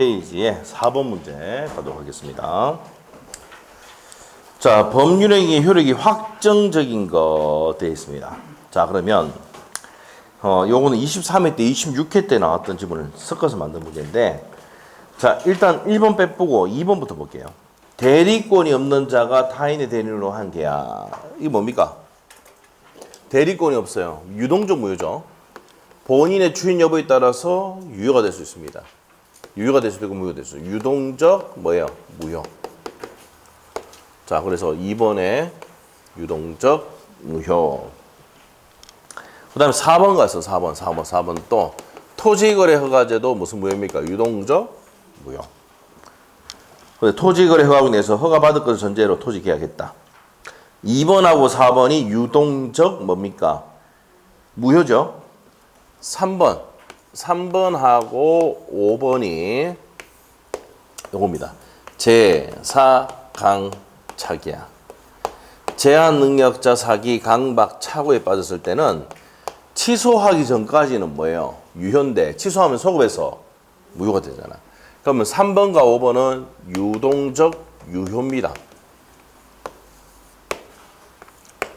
페이지에 4번 문제 가도록 하겠습니다. 자, 법률행위 효력이 확정적인 거 되어 있습니다. 자, 그러면 요거는 23회 때 26회 때 나왔던 지문을 섞어서 만든 문제인데, 자, 일단 1번 빼보고 2번부터 볼게요. 대리권이 없는 자가 타인의 대리인으로 한 계약. 이게 뭡니까? 대리권이 없어요. 유동적 무효죠. 본인의 주인 여부에 따라서 유효가 될 수 있습니다. 유효가 될 수도 있고 무효가 될 수도 있고. 유동적 뭐예요? 무효. 자, 그래서 2번에 유동적 무효. 그 다음에 4번 갔어. 4번 또 토지거래 허가제도 무슨 무효입니까? 유동적 무효. 근데 토지거래 허가에 대해서 허가받을 것을 전제로 토지 계약했다. 2번하고 4번이 유동적 뭡니까? 무효죠. 3번하고 5번이 요겁니다. 제4강착이야. 제한 능력자 사기 강박 착오에 빠졌을 때는 취소하기 전까지는 뭐예요? 유효인데 취소하면 소급해서 무효가 되잖아. 그러면 3번과 5번은 유동적 유효입니다.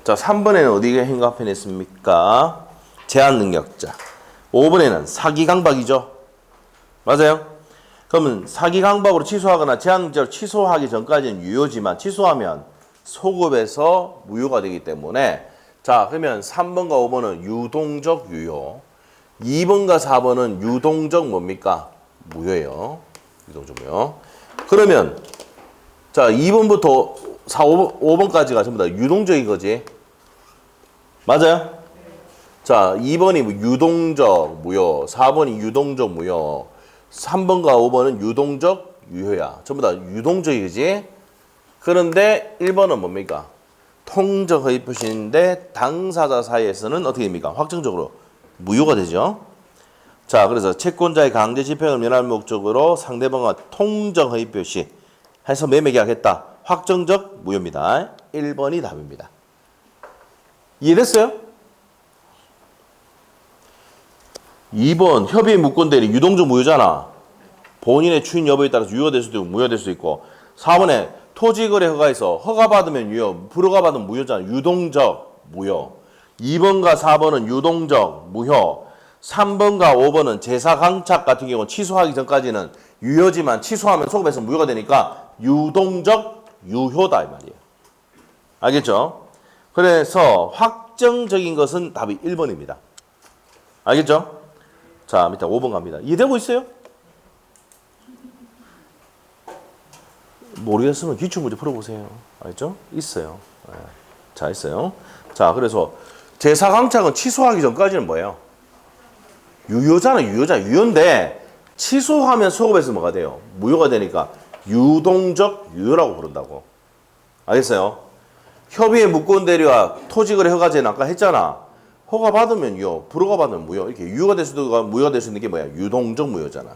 자, 3번에는 어디가 행각편했습니까? 제한 능력자. 5번에는 사기 강박이죠. 맞아요? 그러면 사기 강박으로 취소하거나 제한 능력자로 취소하기 전까지는 유효지만 취소하면 소급해서 무효가 되기 때문에, 자, 그러면 3번과 5번은 유동적 유효, 2번과 4번은 유동적 뭡니까? 무효예요. 유동적 무효. 그러면 자, 2번부터 5번까지가 전부 다 유동적인 거지. 맞아요? 자, 2번이 유동적 무효, 4번이 유동적 무효, 3번과 5번은 유동적 유효야. 전부 다 유동적이지. 그런데 1번은 뭡니까? 통적 허위 표시인데 당사자 사이에서는 어떻게 됩니까? 확정적으로 무효가 되죠. 자, 그래서 채권자의 강제 집행을 면할 목적으로 상대방과 통적 허위 표시 해서 매매 계약했다. 확정적 무효입니다. 1번이 답입니다. 이해됐어요? 2번 협의의 무권대리 유동적 무효잖아. 본인의 추인 여부에 따라서 유효가 될 수도 있고 무효가 될 수도 있고. 4번에 토지거래 허가에서 허가받으면 유효, 불허가받으면 무효잖아. 유동적 무효. 2번과 4번은 유동적 무효. 3번과 5번은 제사강착 같은 경우는 취소하기 전까지는 유효지만 취소하면 소급해서 무효가 되니까 유동적 유효다 이 말이에요. 알겠죠? 그래서 확정적인 것은 답이 1번입니다. 알겠죠? 자, 밑에 5번 갑니다. 이해되고 있어요? 모르겠으면 기출문제 풀어보세요. 알겠죠? 있어요. 네. 자, 있어요. 자, 그래서 제사강착은 취소하기 전까지는 뭐예요? 유효잖아, 유효인데 취소하면 소급해서 뭐가 돼요? 무효가 되니까 유동적 유효라고 부른다고. 알겠어요? 협의의 무권대리와 토지거래 허가제는 아까 했잖아. 허가 받으면 유효, 불허가 받으면 무효. 이렇게 유효가 될 수도 있고 무효가 될 수 있는 게 뭐야? 유동적 무효잖아.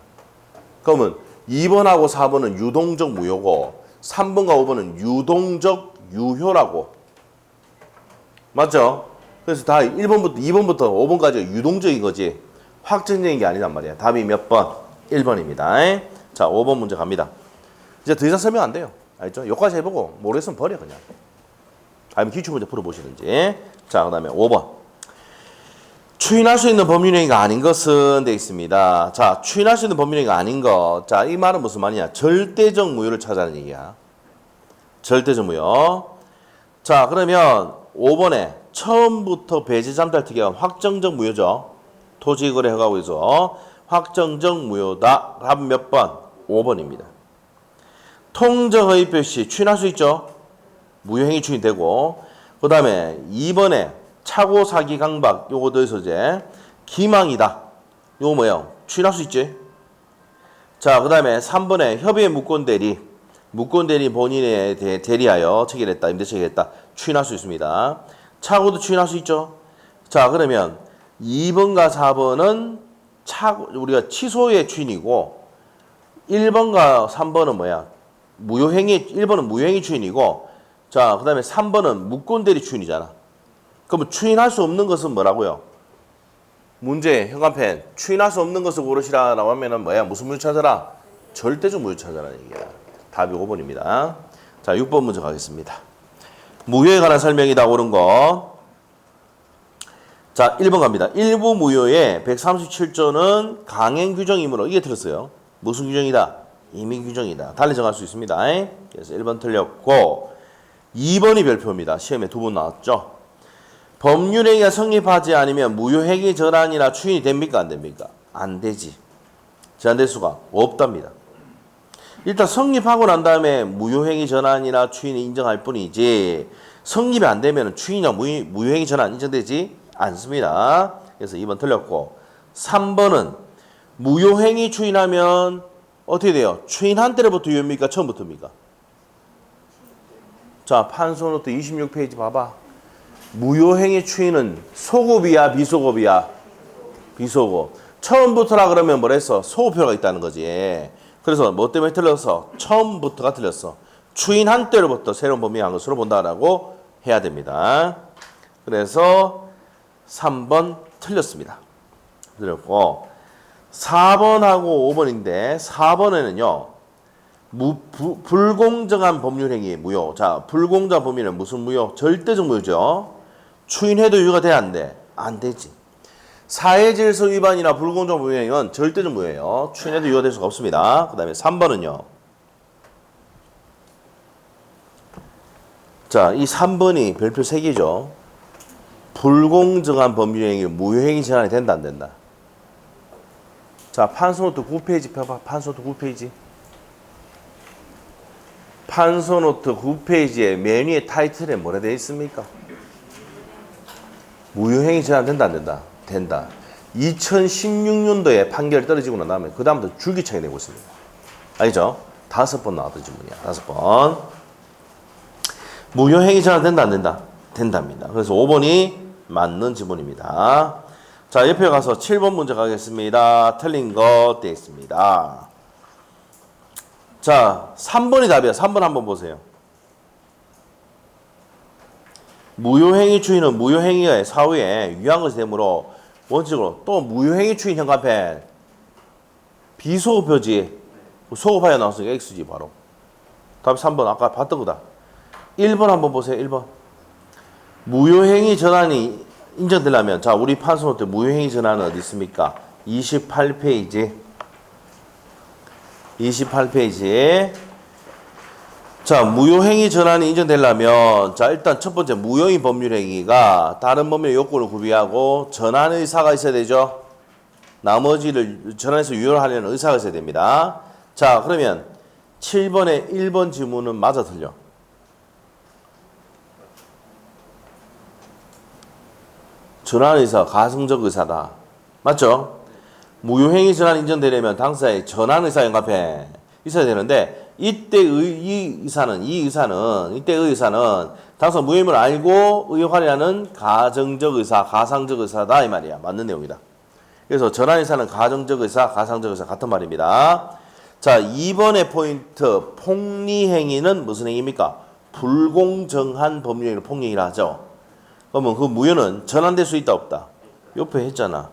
그러면 2번하고 4번은 유동적 무효고 3번과 5번은 유동적 유효라고. 맞죠? 그래서 다 1번부터 2번부터 5번까지가 유동적인 거지 확정적인 게 아니란 말이야. 답이 몇 번? 1번입니다. 자, 5번 문제 갑니다. 이제 더 이상 설명 안 돼요. 알죠? 여기까지 해보고 모르겠으면 버려 그냥. 아니면 기출문제 풀어보시든지. 자, 그 다음에 5번. 추인할 수 있는 법률행위가 아닌 것은 되어 있습니다. 자, 추인할 수 있는 법률행위가 아닌 것. 자, 이 말은 무슨 말이냐? 절대적 무효를 찾아라는 얘기야. 절대적 무효. 자, 그러면 5번에 처음부터 배제 잠탈특위가 확정적 무효죠. 토지거래 허가구에서 확정적 무효다. 답은 몇 번? 5번입니다. 통적 허위 표시 추인할 수 있죠. 무효행위 추인되고. 그 다음에 2번에 착오 사기 강박 요거 더해서 이제 기망이다. 요거 뭐예요? 추인할 수 있지. 자, 그 다음에 3번에 협의의 무권대리 본인에 대해 대리하여 체결했다. 임대 체결했다. 추인할 수 있습니다. 착오도 추인할 수 있죠. 자, 그러면 2번과 4번은 우리가 취소의 추인이고 1번과 3번은 뭐야? 무효행위. 1번은 무효행위 추인이고, 자, 그 다음에 3번은 무권대리 추인이잖아. 그러면 추인할 수 없는 것은 뭐라고요? 문제 현관펜 추인할 수 없는 것을 고르시라라고 하면은 뭐야? 무슨 문제 찾아라? 절대적 무효 찾아라는 얘기야. 답이 5번입니다. 자, 6번 문제 가겠습니다. 무효에 관한 설명이다. 옳은 거. 자, 1번 갑니다. 일부 무효의 137조는 강행 규정이므로 이게 틀렸어요. 무슨 규정이다? 임의 규정이다. 달리 정할 수 있습니다. 그래서 1번 틀렸고 2번이 별표입니다. 시험에 2번 나왔죠. 법률행위가 성립하지 않으면 무효행위 전환이나 추인이 됩니까? 안 됩니까? 안 되지. 제한될 수가 없답니다. 일단 성립하고 난 다음에 무효행위 전환이나 추인이 인정할 뿐이지 성립이 안 되면 추인이나 무효행위 전환 인정되지 않습니다. 그래서 2번 틀렸고 3번은 무효행위 추인하면 어떻게 돼요? 추인한 때부터 유효입니까? 처음부터입니까? 자, 판소노트 26페이지 봐봐. 무효행위 추인은 소급이야 비소급이야? 비소급. 처음부터라 그러면 뭐랬어? 소급표가 있다는 거지. 그래서 뭐 때문에 틀렸어? 처음부터가 틀렸어. 추인한 때로부터 새로운 범위의 한 것으로 본다라고 해야 됩니다. 그래서 3번 틀렸습니다. 틀렸고 4번하고 5번인데 4번에는요. 불공정한 법률행위 무효. 자, 불공정한 법률은 무슨 무효? 절대적 무효죠. 추인해도 유효가 돼? 안 돼? 안 되지. 사회질서 위반이나 불공정한 법률행위는 절대적 무효예요. 추인해도 유효가 될 수가 없습니다. 그 다음에 3번은요. 자, 이 3번이 별표 3개죠. 불공정한 법률행위 무효행위 전환이 된다 안 된다? 자, 판소노트 9페이지 펴봐. 판소노트 9페이지. 판소노트 9페이지에 맨 위에 타이틀에 뭐라 되어 있습니까? 무효행위 전환 된다 안 된다? 된다. 2016년도에 판결 떨어지고 난 다음에 그 다음부터 줄기차게 내고 있습니다. 알죠? 5번 나왔던 질문이야. 5번. 무효행위 전환 된다 안 된다? 된답니다. 그래서 5번이 맞는 지문입니다. 자, 옆에 가서 7번 문제 가겠습니다. 틀린 거 되어 있습니다. 자, 3번이 답이야. 3번 한번 보세요. 무효행위 추인은 무효행위의 사후에 유한 것이 되므로 원칙으로 또 무효행위 추인 현관펜 비소급표지 소급하여 나왔으니까 X지 바로. 답 3번 아까 봤던 거다. 1번 한번 보세요. 1번. 무효행위 전환이 인정되려면 자, 우리 판소노트 무효행위 전환은 어디 있습니까? 28페이지. 28페이지. 자, 무효행위 전환이 인정되려면 자, 일단 첫 번째 무효인 법률행위가 다른 법률의 요건을 구비하고 전환 의사가 있어야 되죠. 나머지를 전환해서 유효를 하려는 의사가 있어야 됩니다. 자, 그러면 7번의 1번 지문은 맞아 틀려? 전환 의사, 가성적 의사다. 맞죠? 무효행위 전환 인정되려면 당사의 전환 의사 연관펜 있어야 되는데 이때의 의사는 당사 무효임을 알고 의혹하려는 가정적 의사, 가상적 의사다 이 말이야. 맞는 내용이다. 그래서 전환 의사는 가정적 의사, 가상적 의사 같은 말입니다. 자, 2번의 포인트 폭리행위는 무슨 행위입니까? 불공정한 법률행위를 폭리행위라 하죠. 그러면 그 무효는 전환될 수 있다 없다? 옆에 했잖아.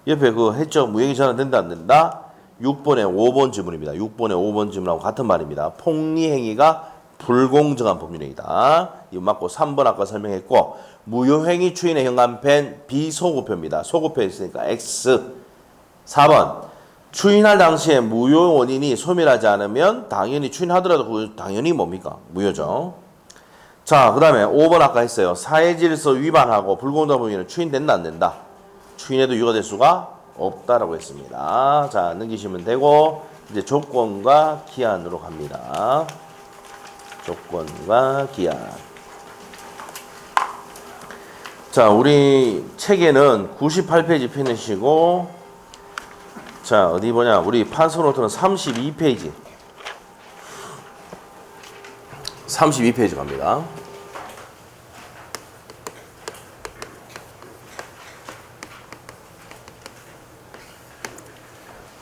옆에 그거 했죠. 무효행위 전환된다 안 된다? 6번에 5번 지문입니다. 6번에 5번 지문하고 같은 말입니다. 폭리행위가 불공정한 법률행위다. 이거 맞고 3번 아까 설명했고 무효행위 추인의 현관펜 비소급표입니다. 소급표에 있으니까 X. 4번 추인할 당시에 무효 원인이 소멸하지 않으면 당연히 추인하더라도 그 당연히 뭡니까? 무효죠. 자, 그 다음에 5번 아까 했어요. 사회질서 위반하고 불공정한 법률은 추인된다 안 된다? 추인해도 유효가 될 수가 없다라고 했습니다. 자, 넘기시면 되고 이제 조건과 기한으로 갑니다. 조건과 기한. 자, 우리 책에는 98페이지 펴내시고 자, 어디 보냐? 우리 판소노트는 32페이지. 32페이지 갑니다.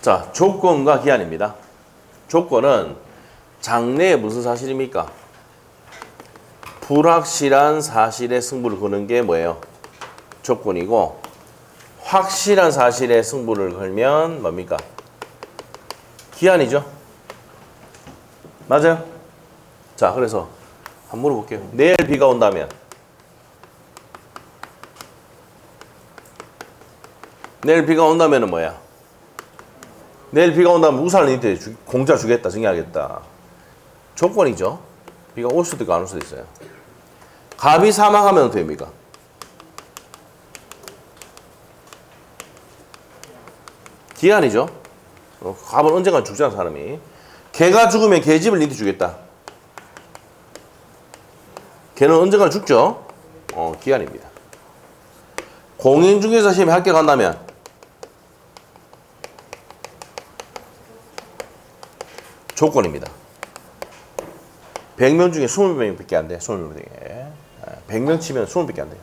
자, 조건과 기한입니다. 조건은 장래에 무슨 사실입니까? 불확실한 사실의 승부를 거는 게 뭐예요? 조건이고 확실한 사실의 승부를 걸면 뭡니까? 기한이죠. 맞아요? 자, 그래서 한번 물어볼게요. 내일 비가 온다면? 내일 비가 온다면은 뭐야? 내일 비가 온다면 우산을 니한테 공짜 주겠다, 정리하겠다. 조건이죠. 비가 올 수도 있고 안 올 수도 있어요. 갑이 사망하면 어떻게 됩니까? 기한이죠. 갑은 언젠가 죽잖아, 사람이. 개가 죽으면 개 집을 니한테 주겠다. 개는 언젠가 죽죠. 기한입니다. 공인중개사 시험에 합격한다면 조건입니다. 100명 중에 20명밖에 안 돼. 20명 중에. 100명 치면 20명밖에 안 돼요.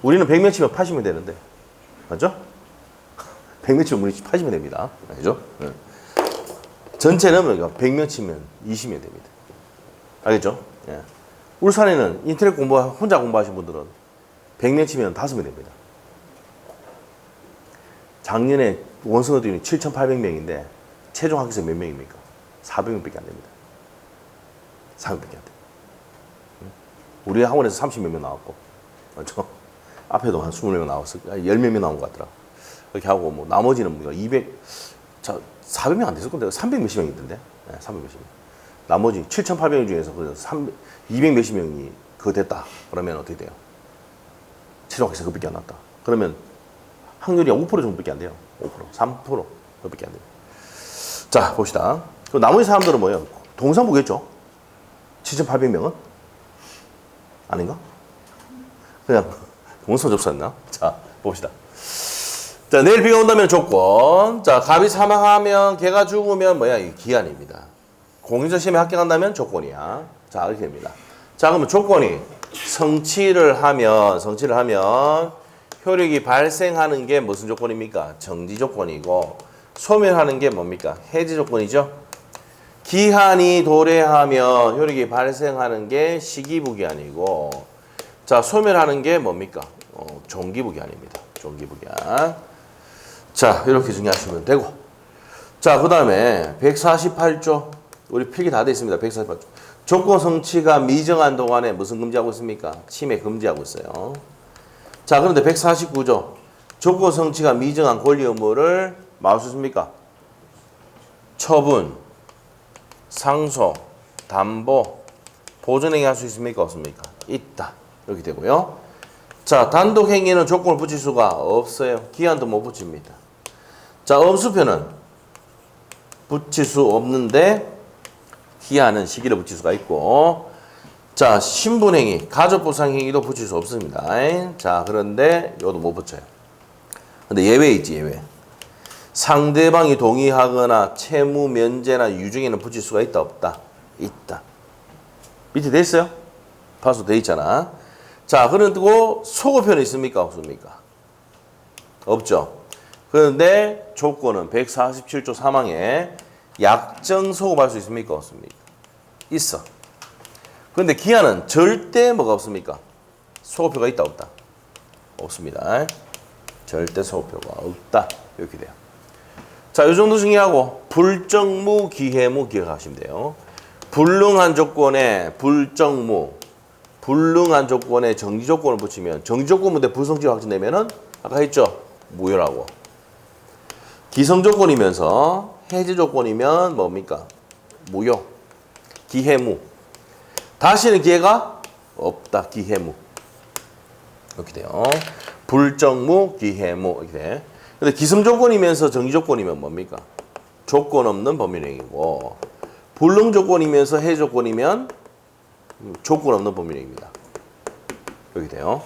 우리는 100명 치면 80명 되는데. 맞죠? 100명 치면 우리 80명 됩니다. 알죠? 네. 전체는 100명 치면 20명 됩니다. 알겠죠? 예. 울산에는 인터넷 혼자 공부하신 분들은 100명 치면 5명 됩니다. 작년에 원서들이 7,800명인데 최종 합격생 몇 명입니까? 400명밖에 안 됩니다. 400명밖에 안 돼요. 우리 학원에서 30몇 명 나왔고, 맞죠? 앞에도 한 20명 나왔어. 10몇 명 나온 것 같더라. 그렇게 하고, 뭐, 나머지는 뭐 400명 안 됐을 건데, 300 몇십 명이 있던데? 네, 300 몇십 명. 나머지 7,800명 중에서 200 몇십 명이 그거 됐다. 그러면 어떻게 돼요? 최종 합격생 그밖에 안 났다. 그러면 확률이 5% 정도밖에 안 돼요. 5%, 3% 그밖에 안 돼요. 자, 봅시다. 그럼 나머지 사람들은 뭐예요? 동상보겠죠? 7,800명은? 아닌가? 그냥 동서 접수했나? 자, 봅시다. 자, 내일 비가 온다면 조건. 자, 갑이 사망하면 개가 죽으면 뭐야? 이 기한입니다. 공인중개사 시험에 합격한다면 조건이야. 자, 이렇게 됩니다. 자, 그러면 조건이 성취를 하면 효력이 발생하는 게 무슨 조건입니까? 정지 조건이고 소멸하는 게 뭡니까? 해지 조건이죠. 기한이 도래하면 효력이 발생하는 게 시기부기한이고, 자, 소멸하는 게 뭡니까? 종기부기한입니다. 종기부기한. 자, 이렇게 정리하시면 되고. 자, 그 다음에 148조. 우리 필기 다 돼 있습니다. 148조. 조건 성취가 미정한 동안에 무슨 금지하고 있습니까? 침해 금지하고 있어요. 자, 그런데 149조. 조건 성취가 미정한 권리 의무를 막을 수 있습니까? 처분, 상소, 담보, 보존행위 할 수 있습니까? 없습니까? 있다. 이렇게 되고요. 자, 단독행위는 조건을 붙일 수가 없어요. 기한도 못 붙입니다. 자, 엄수표는 붙일 수 없는데 기한은 시기를 붙일 수가 있고, 자, 신분행위, 가족보상행위도 붙일 수 없습니다. 자, 그런데 이것도 못 붙여요. 근데 예외 있지, 예외. 상대방이 동의하거나 채무 면제나 유증에는 붙일 수가 있다, 없다? 있다. 밑에 돼 있어요? 파수 돼 있잖아. 자, 그리고 소급표는 있습니까, 없습니까? 없죠. 그런데 조건은 147조 3항에 약정 소급할 수 있습니까, 없습니까? 있어. 그런데 기한은 절대 뭐가 없습니까? 소급표가 있다, 없다? 없습니다. 절대 소급표가 없다. 이렇게 돼요. 자, 이 정도 정리하고 불정무, 기해무 기억하시면 돼요. 불능한 조건에 불정무, 불능한 조건에 정지 조건을 붙이면 정지 조건 문제 불성취가 확정되면은 아까 했죠? 무효라고. 기성 조건이면서 해지 조건이면 뭡니까? 무효. 기해무. 다시는 기회가 없다. 기해무. 이렇게 돼요. 불정무, 기해무 이렇게 돼. 근데 기성 조건이면서 정지 조건이면 뭡니까? 조건 없는 법률행위고, 불능 조건이면서 해지 조건이면 조건 없는 법률행위입니다. 이렇게 돼요.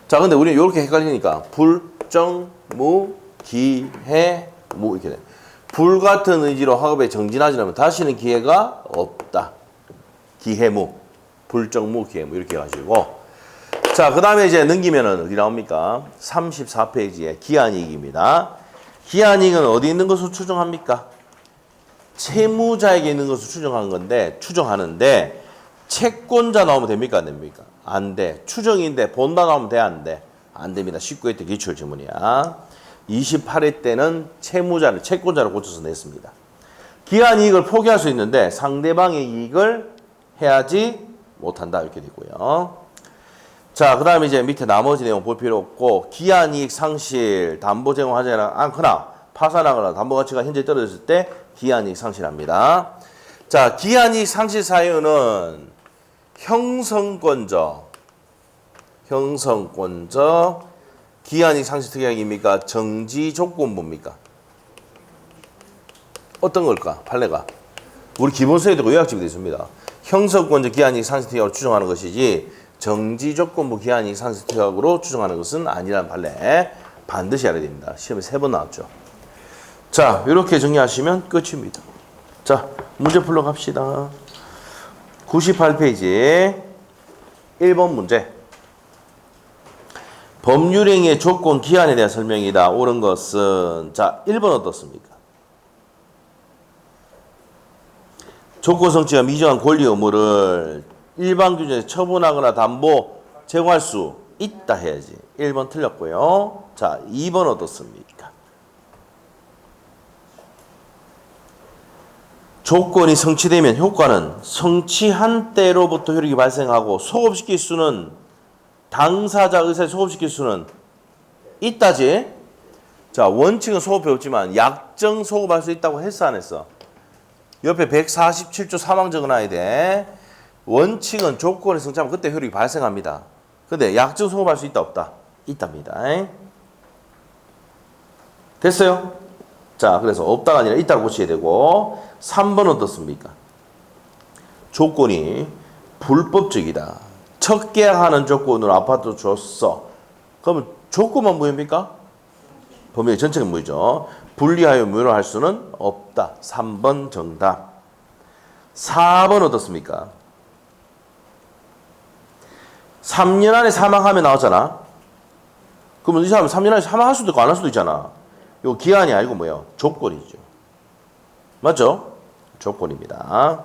자, 근데 우리는 이렇게 헷갈리니까 불정무, 기해무 이렇게 돼. 불같은 의지로 학업에 정진하지 않으면 다시는 기회가 없다. 기해무, 불정무, 기해무 이렇게 해가지고, 자, 그 다음에 이제 넘기면은 어디 나옵니까? 34페이지에 기한이익입니다. 기한이익은 어디 있는 것으로 추정합니까? 채무자에게 있는 것으로 추정하는데 채권자 나오면 됩니까? 안 됩니까? 안 돼. 추정인데 본다 나오면 돼? 안 돼? 안 됩니다. 19회 때 기출 질문이야. 28회 때는 채무자를 채권자로 고쳐서 냈습니다. 기한 이익을 포기할 수 있는데 상대방의 이익을 해야지 못한다. 이렇게 되고요. 자, 그 다음에 이제 밑에 나머지 내용 볼 필요 없고, 기한 이익 상실, 담보 제공하지 않거나 파산하거나 담보 가치가 현재 떨어졌을 때 기한 이익 상실합니다. 자, 기한 이익 상실 사유는 형성권적, 기한 이익 상실 특약입니까? 정지 조건부입니까? 어떤 걸까? 판례가. 우리 기본서에도 요약집이 되어 있습니다. 형성권적 기한 이익 상실 특약으로 추정하는 것이지 정지 조건부 기한 이익 상실 특약으로 추정하는 것은 아니라는 판례 반드시 알아야 됩니다. 시험에 3번 나왔죠. 자, 이렇게 정리하시면 끝입니다. 자, 문제 풀러 갑시다. 98페이지 1번 문제. 법률행위의 조건 기한에 대한 설명이다. 옳은 것은 자, 1번 어떻습니까? 조건 성취가 미정한 권리 의무를 일반 규정에 처분하거나 담보 제공할 수 있다 해야지. 1번 틀렸고요. 자, 2번 어떻습니까? 조건이 성취되면 효과는 성취한 때로부터 효력이 발생하고 소급시킬 수는 당사자 의사에 소급시킬 수는 있다지. 자, 원칙은 소급해 없지만 약정 소급할 수 있다고 했어 안 했어? 옆에 147조 3항 적어놔야 돼. 원칙은 조건이 성취하면 그때 효력이 발생합니다. 근데 약정 소급할 수 있다 없다? 있답니다. 됐어요? 자, 그래서 없다가 아니라 있다고 고쳐야 되고. 3번 어떻습니까? 조건이 불법적이다. 첫 계약하는 조건으로 아파트 줬어. 그러면 조건만 무효입니까? 법률 전체가 무효죠. 분리하여 무효로 할 수는 없다. 3번 정답. 4번 어떻습니까? 3년 안에 사망하면 나왔잖아. 그러면 이 사람은 3년 안에 사망할 수도 있고 안 할 수도 있잖아. 이거 기한이 아니고 뭐예요? 조건이죠. 맞죠? 조건입니다.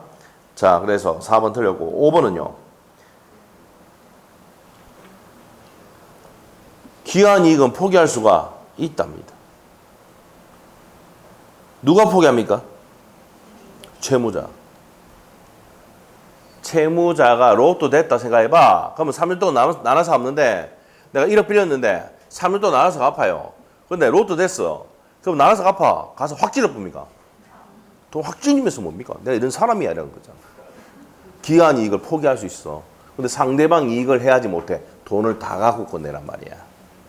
자, 그래서 4번 틀렸고 5번은요. 기한 이익은 포기할 수가 있답니다. 누가 포기합니까? 채무자. 채무자가 로또 됐다 생각해봐. 그러면 3년 동안 나눠서 갚는데 내가 1억 빌렸는데 3년 동안 나눠서 갚아요. 근데 로또 됐어. 그럼 나눠서 갚아. 가서 확 찔러봅니까? 돈 확 찔리면서 뭡니까? 내가 이런 사람이야 이런 거잖아. 기한 이익을 포기할 수 있어. 근데 상대방 이익을 해야지 못해. 돈을 다 갖고 꺼내란 말이야.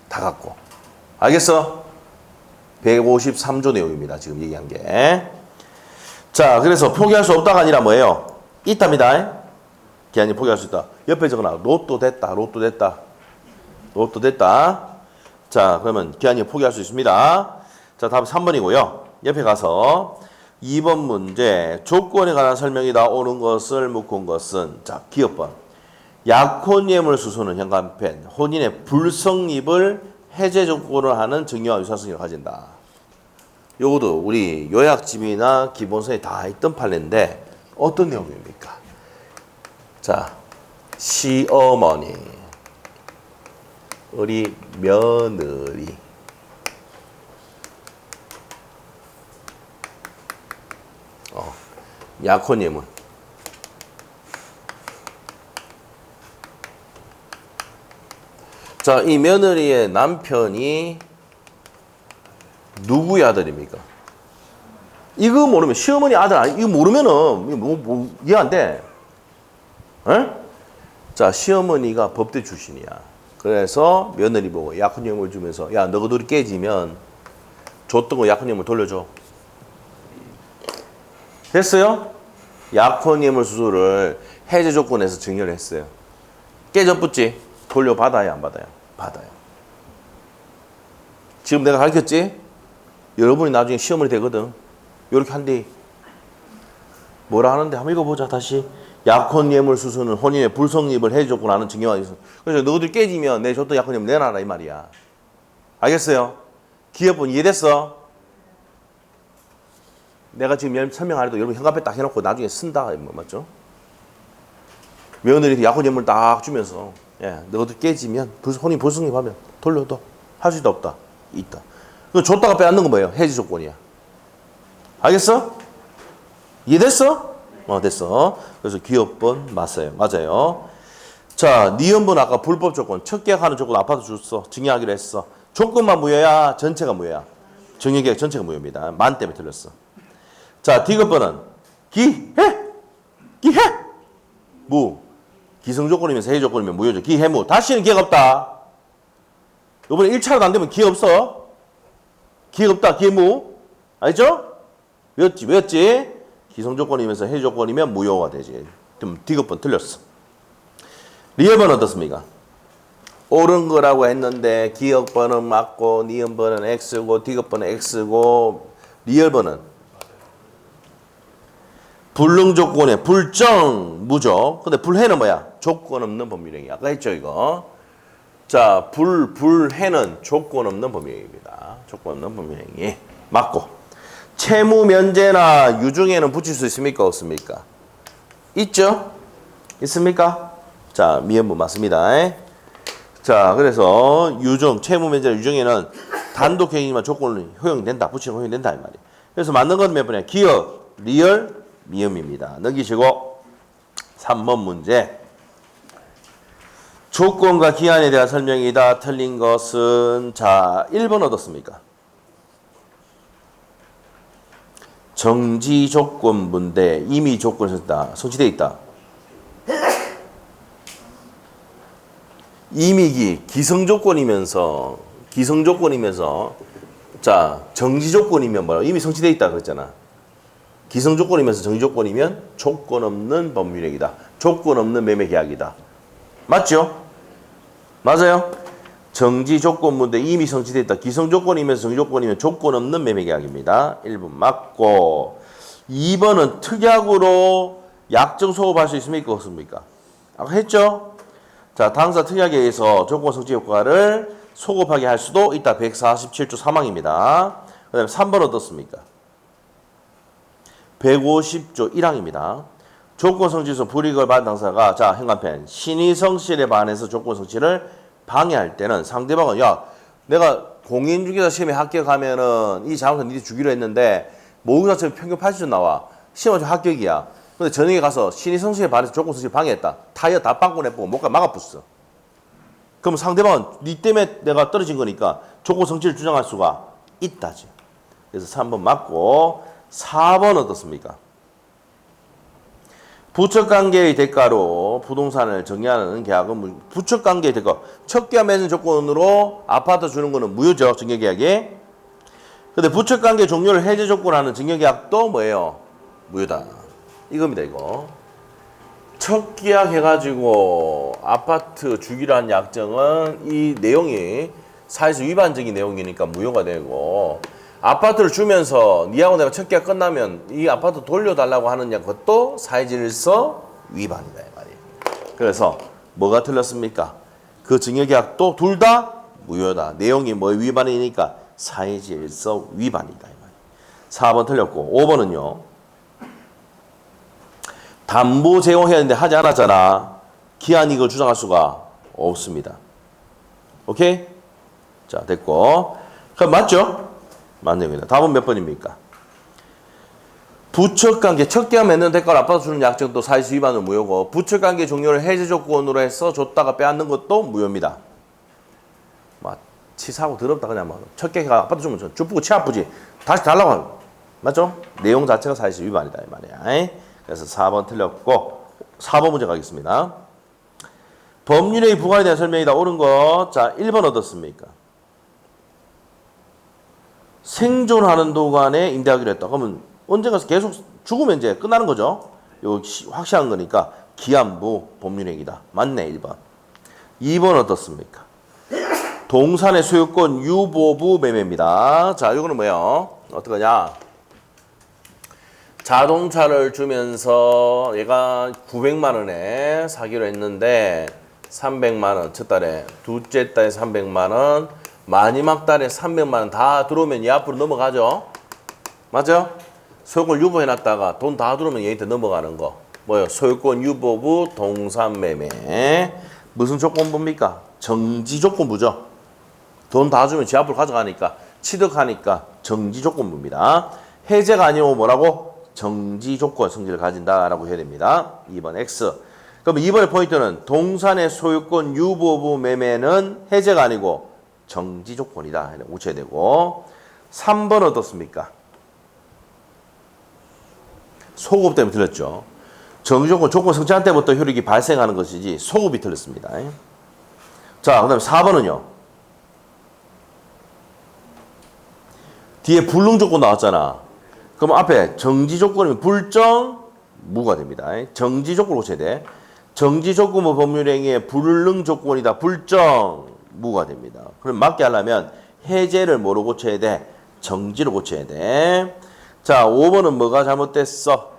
다 갖고. 알겠어? 153조 내용입니다. 지금 얘기한 게. 자, 그래서 포기할 수 없다가 아니라 뭐예요? 있답니다. 기한이 포기할 수 있다. 옆에 적어놔. 로또 됐다. 로또 됐다. 로또 됐다. 자, 그러면 기한이 포기할 수 있습니다. 자, 답은 3번이고요. 옆에 가서 2번 문제. 조건에 관한 설명이다. 옳은 것을 묻고 온 것은 자, 기업번. 약혼예물 수수는 현관펜. 혼인의 불성립을 해제 조건을 하는 증여와 유사성을 가진다. 요것도 우리 요약집이나 기본서에 다 있던 판례인데 어떤 내용입니까? 자, 시어머니, 우리 며느리, 약혼예물. 자, 이 며느리의 남편이 누구의 아들입니까? 이거 모르면 시어머니 아들 아니 이거 모르면은 이해 안 돼. 에? 자, 시어머니가 법대 출신이야. 그래서 며느리 보고 약혼예물 주면서 야, 너희들이 깨지면 줬던 거 약혼예물 돌려줘. 됐어요? 약혼예물 수수를 해제 조건에서 증여를 했어요. 깨졌붙지? 돌려받아야 안 받아요? 받아요. 지금 내가 가르쳤지? 여러분이 나중에 시험을 되거든. 이렇게 한대. 뭐라 하는데 한번 읽어보자 다시. 약혼예물 수수는 혼인의 불성립을 해줬고 나는 증여가 있어. 그래서 너희들 깨지면 내 줬던 약혼예물 내놔라 이 말이야. 알겠어요? 기업은 이해됐어? 내가 지금 설명 안 해도 여러분 현관에 딱 해놓고 나중에 쓴다. 맞죠? 며느리 약혼예물 딱 주면서 예, 너희들 깨지면 혼인 불성립하면 돌려도 할 수 있다 없다? 있다. 그 줬다가 빼앗는 건 뭐예요? 해지 조건이야. 알겠어? 이해됐어? 됐어. 그래서 기업번 맞아요. 맞아요. 자, 니은번 아까 불법 조건, 첫 계약하는 조건 아파트 줬어. 증여하기로 했어. 조건만 무효야, 전체가 무효야. 증여계약 전체가 무효입니다. 만 때문에 틀렸어. 자, 디귿번은 기해, 기해, 무. 기성조건이면서 해조건이면 무효죠. 기해무. 다시는 기회가 없다. 이번에 1차로 안 되면 기회 없어. 기회 없다. 기해무. 알죠? 왜였지? 기성조건이면서 해조건이면 무효가 되지. 그럼 디귿번 틀렸어. 리을번은 어떻습니까? 옳은 거라고 했는데 기억번은 맞고 니은번은 X고 디귿번은 X고 리을번은 불능조건에 불정 무조. 근데 불해는 뭐야? 조건 없는 법률행위. 아까 했죠 이거. 자, 불해는 조건 없는 법률행위입니다. 조건 없는 법률행위. 맞고. 채무 면제나 유증에는 붙일 수 있습니까? 없습니까? 있죠? 있습니까? 자, 미연분 맞습니다. 자, 그래서 유증, 채무 면제나 유증에는 단독 행위만 조건을 허용된다. 붙이는 허용된다 이 말이에요. 그래서 맞는 건 몇 번이야? 기억, 리얼, 미음입니다. 넘기시고 3번 문제. 조건과 기한에 대한 설명이다. 틀린 것은 자 1번 어떻습니까? 정지 조건부인데 이미 조건이 성취되어 있다. 이미 기성조건이면서 자 정지 조건이면 뭐야? 이미 성취되어 있다 그랬잖아. 기성조건이면서 정지조건이면 조건 없는 법률행위다. 조건 없는 매매계약이다. 맞죠? 맞아요? 정지조건문데 이미 성취됐다. 기성조건이면서 정지조건이면 조건 없는 매매계약입니다. 1번 맞고 2번은 특약으로 약정 소급할 수 있습니까? 없습니까? 아까 했죠? 자, 당사 특약에 의해서 조건 성취 효과를 소급하게 할 수도 있다. 147조 3항입니다. 그 다음에 3번 어떻습니까? 150조 1항입니다. 조건 성취에서 불이익을 받은 당사가 자 행간편 신의 성실에 반해서 조건 성취를 방해할 때는 상대방은 야 내가 공인중개사 시험에 합격하면은 이 자동차 니들 주기로 했는데 모의고사처럼 평균 80점 나와 시험 좀 합격이야. 근데 저녁에 가서 신의 성실에 반해서 조건 성취를 방해했다. 타이어 다 빵꾸 내보고 못가 막아붙어. 그럼 상대방은 니 때문에 내가 떨어진 거니까 조건 성취를 주장할 수가 있다지. 그래서 3번 맞고 4번 어떻습니까? 부척관계의 대가로 부동산을 정리하는 계약은 부척관계의 대가. 첫 계약 맺은 조건으로 아파트 주는 거는 무효죠. 증여계약에. 근데 부척관계 종료를 해제 조건하는 증여계약도 뭐예요? 무효다. 이겁니다. 이거. 첫 계약 해가지고 아파트 주기로 한 약정은 이 내용이 사회에서 위반적인 내용이니까 무효가 되고 아파트를 주면서 니하고 내가 첫 계약 끝나면 이 아파트 돌려달라고 하는 것도 사회질서 위반이다 이 말이에요. 그래서 뭐가 틀렸습니까? 그 증여계약도 둘 다 무효다. 내용이 뭐 위반이니까 사회질서 위반이다 이 말이에요. 4번 틀렸고 5번은요. 담보 제공해야 되는데 하지 않았잖아. 기한 이걸 주장할 수가 없습니다. 오케이? 자 됐고 그럼 맞죠? 맞습니다. 답은 몇 번입니까? 부척관계 첫 계약 맺는 대가로 아파트 주는 약정도 사회수 위반은 무효고 부척관계 종료를 해제 조건으로 해서 줬다가 빼앗는 것도 무효입니다. 치사하고 더럽다 그냥 첫 계약 아파트 주면 주부고 치 아프지 다시 달라고 하는 맞죠? 내용 자체가 사회수 위반이다 이 말이야. 그래서 4번 틀렸고 4번 문제 가겠습니다. 법률의 부과에 대한 설명이다. 옳은 것. 자 1번 어떻습니까? 생존하는 동안에 임대하기로 했다. 그러면 언젠가 계속 죽으면 이제 끝나는 거죠. 이거 확실한 거니까 기한부 법률행위다. 맞네 1번. 2번 어떻습니까? 동산의 소유권 유보부 매매입니다. 자 이거는 뭐예요? 어떡하냐? 자동차를 주면서 얘가 900만 원에 사기로 했는데 300만 원 첫 달에 둘째 달에 300만 원 마지막 달에 300만 원 다 들어오면 얘 앞으로 넘어가죠. 맞죠? 소유권 유보해놨다가 돈 다 들어오면 얘한테 넘어가는 거. 뭐예요? 소유권 유보부 동산매매. 무슨 조건부입니까? 정지조건부죠. 돈 다 주면 지 앞으로 가져가니까 취득하니까 정지조건부입니다. 해제가 아니고 뭐라고? 정지 조건 성질을 가진다라고 해야 됩니다. 2번 X. 그럼 2번의 포인트는 동산의 소유권 유보부 매매는 해제가 아니고 정지 조건이다. 고쳐야 되고 3번 어떻습니까? 소급 때문에 틀렸죠. 정지 조건, 조건 성취한 때부터 효력이 발생하는 것이지 소급이 틀렸습니다. 자, 그 다음에 4번은요. 뒤에 불능 조건 나왔잖아. 그럼 앞에 정지 조건이면 불정, 무가 됩니다. 정지 조건을 고쳐야 돼. 정지 조건은 법률행위의 불능 조건이다. 불정, 무가 됩니다. 그럼 맞게 하려면 해제를 뭐로 고쳐야 돼? 정지로 고쳐야 돼. 자, 5번은 뭐가 잘못됐어?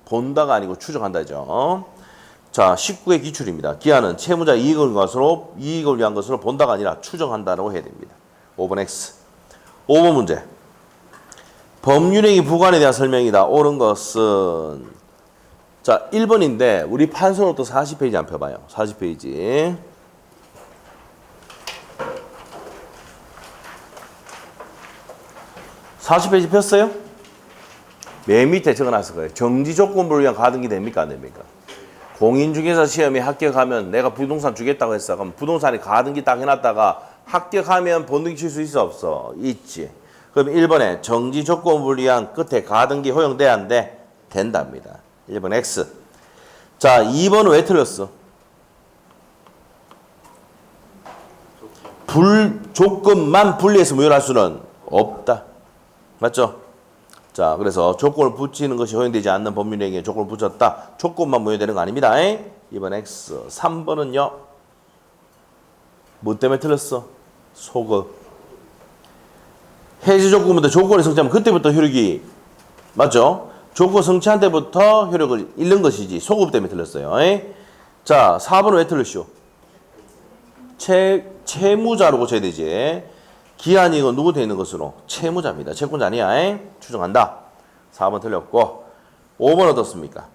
본다가 아니고 추정한다죠. 자, 19의 기출입니다. 기한은 채무자 이익을 위한 것으로 본다가 아니라 추정한다라고 해야 됩니다. 5번 X. 5번 문제. 법률행위 부관에 대한 설명이다. 옳은 것은 자 1번인데 우리 판서로 또 40페이지 안 펴봐요. 40페이지. 40페이지 폈어요? 맨 밑에 적어놨을 거예요. 정지 조건부를 위한 가등기 됩니까? 안 됩니까? 공인중개사 시험에 합격하면 내가 부동산 주겠다고 했어. 그럼 부동산에 가등기 딱 해놨다가 합격하면 본등기 칠 수 있어? 없어? 있지. 그럼 1번에 정지 조건부를 위한 끝에 가등기 허용돼야 안 돼? 된답니다. 1번 X. 자, 2번은 왜 틀렸어? 조건만 분리해서 무효할 수는 없다. 맞죠? 자, 그래서 조건을 붙이는 것이 허용되지 않는 법률행위에 조건을 붙였다. 조건만 무효되는 거 아닙니다. 2번 X. 3번은요. 뭐 때문에 틀렸어? 소급. 해지 조건부터 조건이 성취하면 그때부터 효력이 맞죠? 조건 성취한 때부터 효력을 잃는 것이지 소급 때문에 틀렸어요. 자, 4번은 왜 틀렸쇼? 채무자로 고쳐야 되지. 기한이 이거 누구 돼 있는 것으로? 채무자입니다. 채권자 아니야. 추정한다. 4번 틀렸고 5번 어떻습니까?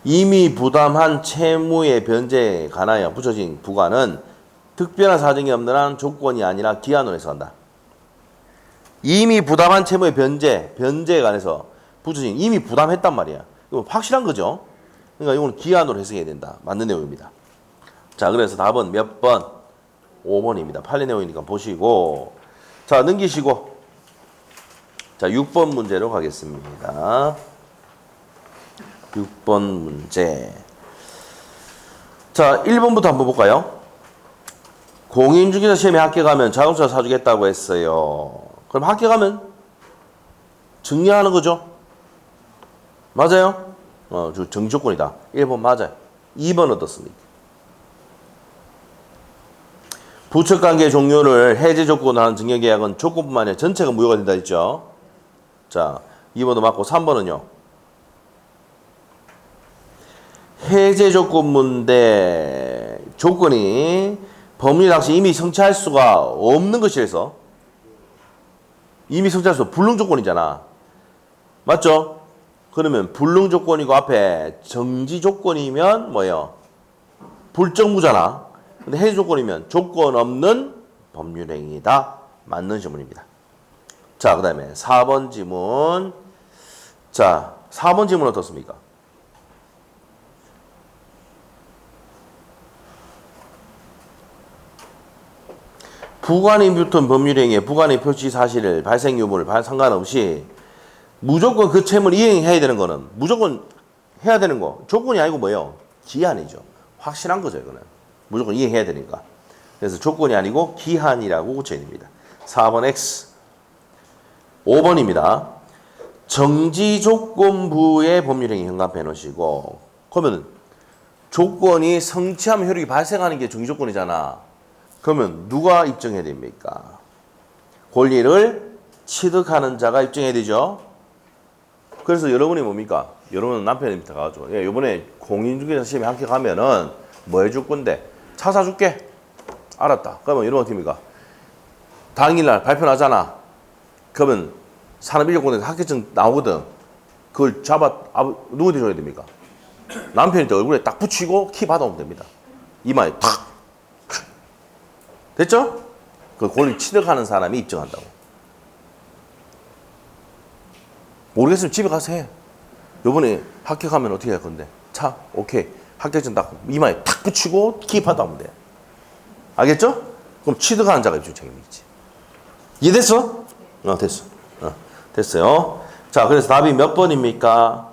이미 부담한 채무의 변제에 관하여 붙여진 부과는 특별한 사정이 없는 한 조건이 아니라 기한으로 해석한다. 이미 부담한 채무의 변제에 관해서 붙여진 이미 부담했단 말이야. 이거 확실한 거죠. 그러니까 이건 기한으로 해석해야 된다. 맞는 내용입니다. 자, 그래서 답은 몇 번? 5번입니다. 판례 내용이니까 보시고 자, 넘기시고 자, 6번 문제로 가겠습니다. 6번 문제. 자, 1번부터 한번 볼까요? 공인중개사 시험에 합격하면 자동차 사주겠다고 했어요. 그럼 합격하면 증여하는 거죠? 맞아요? 정지조건이다. 1번 맞아요. 2번 어떻습니까? 부척관계 종료를 해제 조건으로 하는 증여계약은 조건뿐만 아니라 전체가 무효가 된다 했죠? 자, 2번도 맞고 3번은요? 해제 조건문데 조건이 법률 당시 이미 성취할 수가 없는 것이라서 이미 성취할 수 불능 조건이잖아. 맞죠? 그러면 불능 조건이고 앞에 정지 조건이면 뭐예요? 불정무잖아. 근데 해제 조건이면 조건 없는 법률행위다. 맞는 지문입니다. 자, 그 다음에 4번 지문. 자, 4번 지문 어떻습니까? 부관이 붙은 법률행위에 부관의 표시 사실을 발생 유무를 상관없이 무조건 그 채무를 이행해야 되는 거는 무조건 해야 되는 거. 조건이 아니고 뭐예요? 기한이죠. 확실한 거죠, 이거는. 무조건 이행해야 되니까. 그래서 조건이 아니고 기한이라고 고쳐야 됩니다. 4번 X. 5번입니다. 정지 조건부의 법률행위 현관해 놓으시고 그러면 조건이 성취하면 효력이 발생하는 게 정지 조건이잖아. 그러면 누가 입증해야 됩니까? 권리를 취득하는 자가 입증해야 되죠. 그래서 여러분이 뭡니까? 여러분은 남편입니다. 가가지고 이번에 공인중개사 시험에 합격하면은 뭐 해줄 건데? 차 사줄게. 알았다. 그러면 여러분 어떻게 합니까? 당일날 발표 나잖아. 그러면 산업인력공단에서 합격증 나오거든. 그걸 누구한테 줘야 됩니까? 남편한테 얼굴에 딱 붙이고 키 받아오면 됩니다. 이마에 탁. 됐죠? 그 권리 취득하는 사람이 입증한다고. 모르겠으면 집에 가서 해. 요번에 합격하면 어떻게 할 건데? 차, 오케이. 합격증 딱 이마에 탁 붙이고 기입하다 하면 돼. 알겠죠? 그럼 취득하는 자가 입증 책임이 있지. 이해됐어? 됐어. 됐어요. 자, 그래서 답이 몇 번입니까?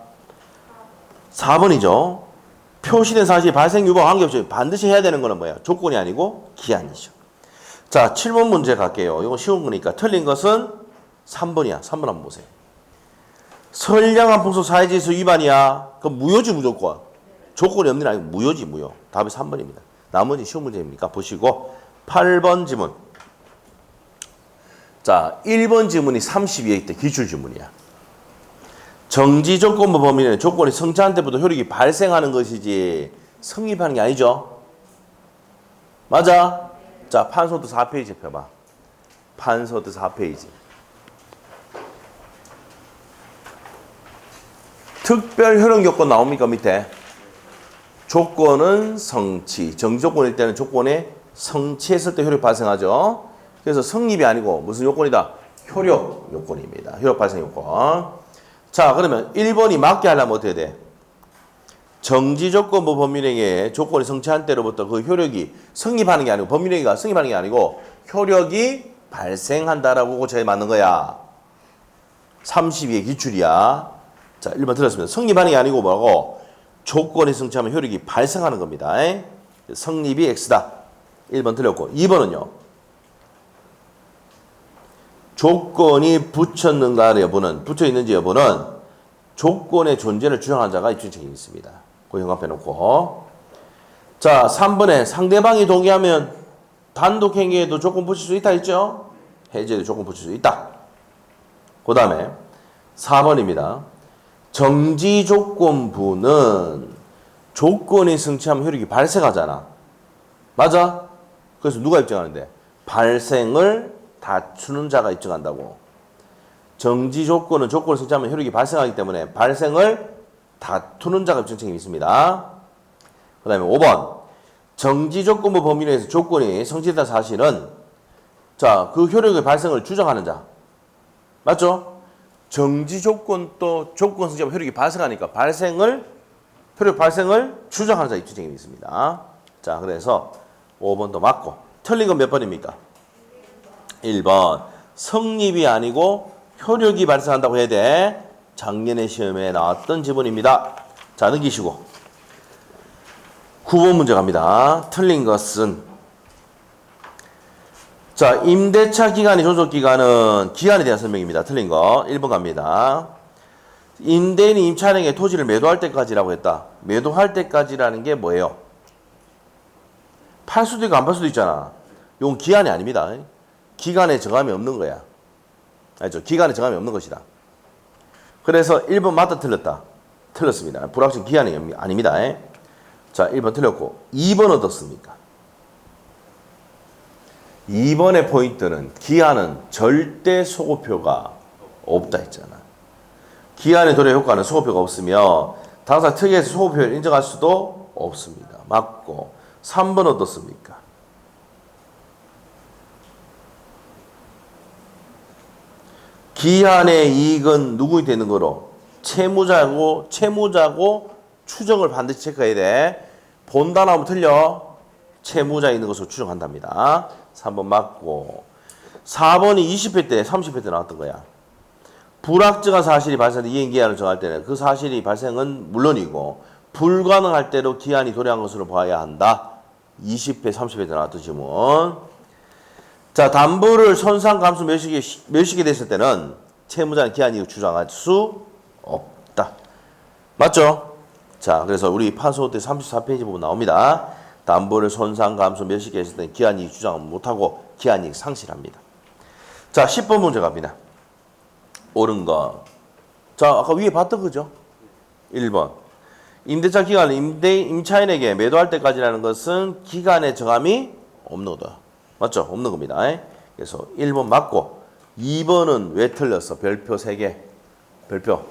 4번이죠. 표시된 사실 발생 유보와 관계없이 반드시 해야 되는 거는 뭐야? 조건이 아니고 기한이죠. 자, 7번 문제 갈게요. 이거 쉬운 거니까. 틀린 것은 3번이야. 3번 한번 보세요. 선량한 풍속 사회질서 위반이야. 그럼 무효지 무조건. 조건이 없는 게 아니고 무효지 무효. 답이 3번입니다. 나머지 쉬운 문제입니까? 보시고 8번 지문. 자, 1번 지문이 32회 있대. 기출지문이야. 정지조건부 범위는 조건이 성취한 때부터 효력이 발생하는 것이지 성립하는 게 아니죠. 맞아? 자, 판소드 4페이지 펴봐. 판소드 4페이지. 특별 효력 요건 나옵니까? 밑에. 조건은 성취. 정지조건일 때는 조건에 성취했을 때 효력 발생하죠. 그래서 성립이 아니고 무슨 요건이다? 효력 요건입니다. 효력 발생 요건. 자, 그러면 1번이 맞게 하려면 어떻게 돼? 정지조건부 법률행위에 조건이 성취한 때로부터 그 효력이 성립하는 게 아니고 법률행위가 성립하는 게 아니고 효력이 발생한다라고 제일 맞는 거야. 32의 기출이야. 자, 1번 들었습니다. 성립하는 게 아니고 뭐라고? 조건이 성취하면 효력이 발생하는 겁니다. 성립이 X다. 1번 틀렸고 2번은요. 조건이 붙였는가 여부는 붙여있는지 여부는 조건의 존재를 주장한 자가 입증 책임이 있습니다. 그 형광펜 놓고. 자, 3번에 상대방이 동의하면 단독 행위에도 조건 붙일 수 있다 했죠? 해제에도 조건 붙일 수 있다. 그 다음에 4번입니다. 정지 조건부는 조건이 성취하면 효력이 발생하잖아. 맞아? 그래서 누가 입증하는데? 발생을 다투는 자가 입증한다고. 정지 조건은 조건을 성취하면 효력이 발생하기 때문에 발생을 다투는 자가 입증 책임이 있습니다. 그 다음에 5번. 정지 조건부 범위 내에서 조건이 성취됐다 사실은 자, 그 효력의 발생을 주장하는 자. 맞죠? 정지 조건도 조건 성취하면 효력이 발생하니까 효력 발생을 주장하는 자 입증 책임이 있습니다. 자, 그래서 5번도 맞고. 틀린 건 몇 번입니까? 1번. 성립이 아니고 효력이 발생한다고 해야 돼. 작년에 시험에 나왔던 지문입니다. 자, 넘기시고 9번 문제 갑니다. 틀린 것은 자, 임대차 기간의 존속기간은 기간에 대한 설명입니다. 틀린 거 1번 갑니다. 임대인이 임차인에게 토지를 매도할 때까지라고 했다. 매도할 때까지라는 게 뭐예요? 팔 수도 있고 안 팔 수도 있잖아. 이건 기한이 아닙니다. 기간에 정함이 없는 거야. 알죠? 기간에 정함이 없는 것이다. 그래서 1번 맞다 틀렸다. 틀렸습니다. 불확정 기한이 아닙니다. 자, 1번 틀렸고 2번 어떻습니까? 2번의 포인트는 기한은 절대 소급효가 없다 했잖아. 기한의 도래 효과는 소급효가 없으며 당사 특이에서 소급효를 인정할 수도 없습니다. 맞고 3번 어떻습니까? 기한의 이익은 누구이 되는 거로? 채무자고 추정을 반드시 체크해야 돼. 본다 나오면 틀려. 채무자 있는 것으로 추정한답니다. 3번 맞고 4번이 20회 때 30회 때 나왔던 거야. 불확정한 사실이 발생해 이행기한을 정할 때는 그 사실이 발생은 물론이고 불가능할 때로 기한이 도래한 것으로 봐야 한다. 20회 30회 때 나왔던 지문. 자, 담보를 손상 감수 멸시게 됐을 때는 채무자는 기한 이익을 주장할 수 없다. 맞죠? 자, 그래서 우리 판소대 34페이지 보면 나옵니다. 담보를 손상 감수 멸시게 했을 때는 기한 이익 주장을 못하고 기한 이익 상실합니다. 자, 10번 문제 갑니다. 옳은 거. 자, 아까 위에 봤던 거죠? 1번. 임대차 기간은 임차인에게 매도할 때까지라는 것은 기간의 정함이 없는 거다. 맞죠? 없는 겁니다. 그래서 1번 맞고 2번은 왜 틀렸어? 별표 3개. 별표.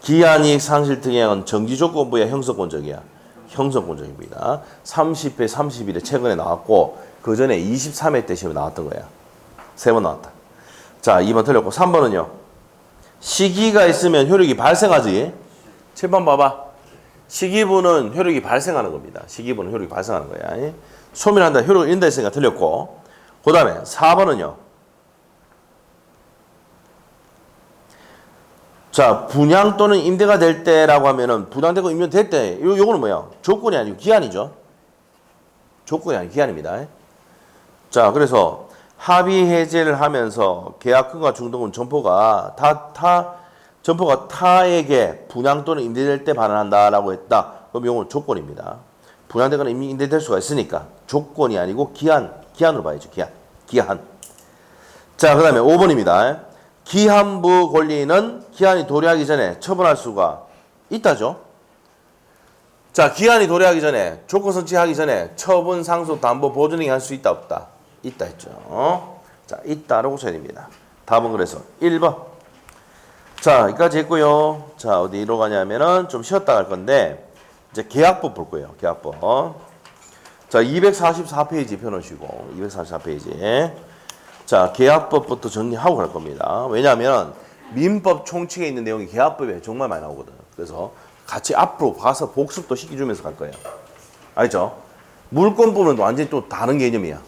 기한이익 상실 등의 정지조건부야 형성권적이야. 형성권적입니다. 30회 31회 최근에 나왔고 그 전에 23회 때 시험에 나왔던 거야. 3번 나왔다. 자, 2번 틀렸고 3번은요. 시기가 있으면 효력이 발생하지. 7번 봐봐. 시기부는 효력이 발생하는 겁니다. 시기부는 효력이 발생하는 거야. 소멸한다, 효력을 잃는다 했으니까 틀렸고. 그 다음에 4번은요. 자, 분양 또는 임대가 될 때라고 하면은 분양되고 임대될 때, 요거는 뭐야? 조건이 아니고 기한이죠. 조건이 아니고 기한입니다. 자, 그래서 합의 해제를 하면서 계약금과 중도금 점포가 점포가 타에게 분양 또는 임대될 때 반환한다라고 했다. 그럼 요거는 조건입니다. 분양되거나 임대될 수가 있으니까 조건이 아니고 기한으로 봐야죠. 기한. 자, 그 다음에 5번입니다. 기한부 권리는 기한이 도래하기 전에 처분할 수가 있다죠. 자, 기한이 도래하기 전에 조건 성취하기 전에 처분, 상속, 담보, 보존행위 할 수 있다 없다? 있다 했죠. 자, 있다라고 써야 됩니다. 답은 그래서 1번. 자, 여기까지 했고요. 자, 어디로 가냐면은 좀 쉬었다 갈 건데 이제 계약법 볼 거예요. 계약법. 자, 244페이지 펴놓으시고 244페이지. 자, 계약법부터 정리하고 갈 겁니다. 왜냐하면 민법 총칙에 있는 내용이 계약법에 정말 많이 나오거든. 그래서 같이 앞으로 봐서 복습도 시켜주면서 갈 거예요. 알죠? 물권법은 완전히 또 다른 개념이야.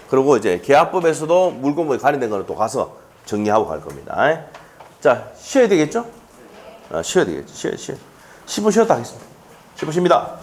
그리고 이제 계약법에서도 물권법에 관련된 거는 또 가서 정리하고 갈 겁니다. 자, 쉬어야 되겠죠? 쉬어야 되겠죠. 쉬어. 10분 쉬었다 하겠습니다. 10분 쉽니다.